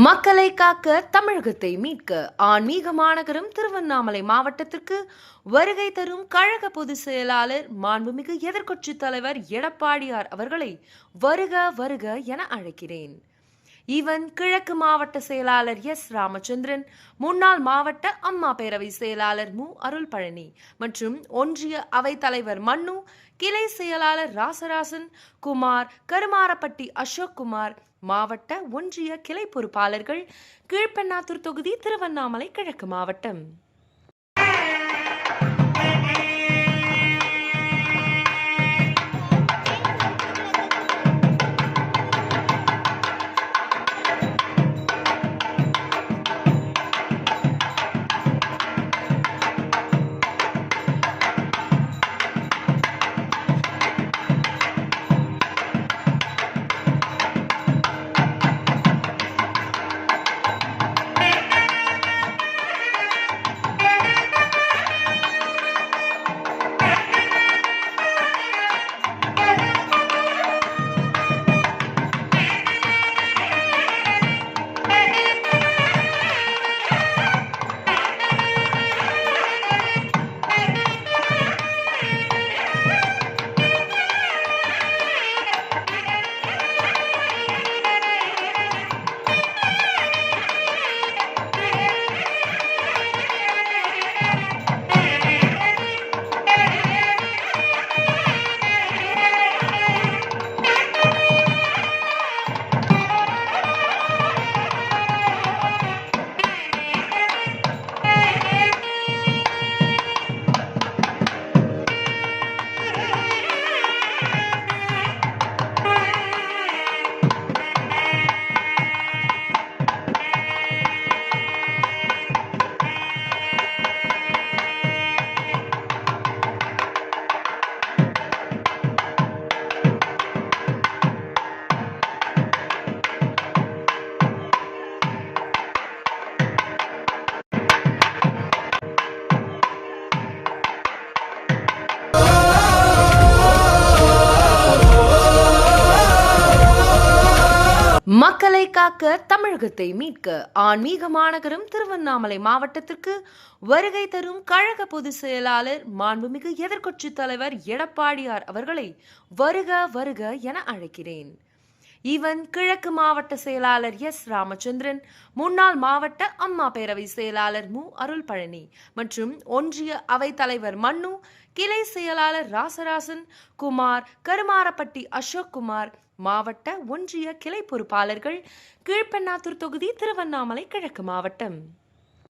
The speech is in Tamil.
மக்களை காக்க, தமிழகத்தை மீட்க ஆன்மீக மாநகரம் திருவண்ணாமலை மாவட்டத்திற்கு வருகை தரும் கழக பொதுச் செயலாளர் மாண்புமிகு எதிர்க்கட்சித் தலைவர் எடப்பாடியார் அவர்களை வருக வருக என அழைக்கிறேன். இவன் கிழக்கு மாவட்ட செயலாளர் எஸ். ராமச்சந்திரன், முன்னாள் மாவட்ட அம்மா பேரவை செயலாளர் மு. அருள் பழனி மற்றும் ஒன்றிய அவைத் தலைவர் மன்னு, கிளை செயலாளர் ராசராசன் குமார், கருமாரப்பட்டி அசோக் குமார், மாவட்ட ஒன்றிய கிளை பொறுப்பாளர்கள், கீழ்பெண்ணாத்தூர் தொகுதி, திருவண்ணாமலை கிழக்கு மாவட்டம். மக்களை காக்க, தமிழகத்தை மீட்க ஆன்மீக மாநகரம் திருவண்ணாமலை மாவட்டத்திற்கு வருகை தரும் கழக பொதுச் செயலாளர் மாண்புமிகு எதிர்க்கட்சித் தலைவர் எடப்பாடியார் அவர்களை வருக வருக என அழைக்கிறேன். இவன் கிழக்கு மாவட்ட செயலாளர் எஸ். ராமச்சந்திரன், முன்னாள் மாவட்ட அம்மா பேரவை செயலாளர் மு. அருள் பழனி மற்றும் ஒன்றிய அவைத் தலைவர் மன்னு, கிளை செயலாளர் ராசராசன் குமார், கருமாரப்பட்டி அசோக் குமார், மாவட்ட ஒன்றிய கிளை பொறுப்பாளர்கள், கீழ்பெண்ணாத்தூர் தொகுதி, திருவண்ணாமலை கிழக்கு மாவட்டம்.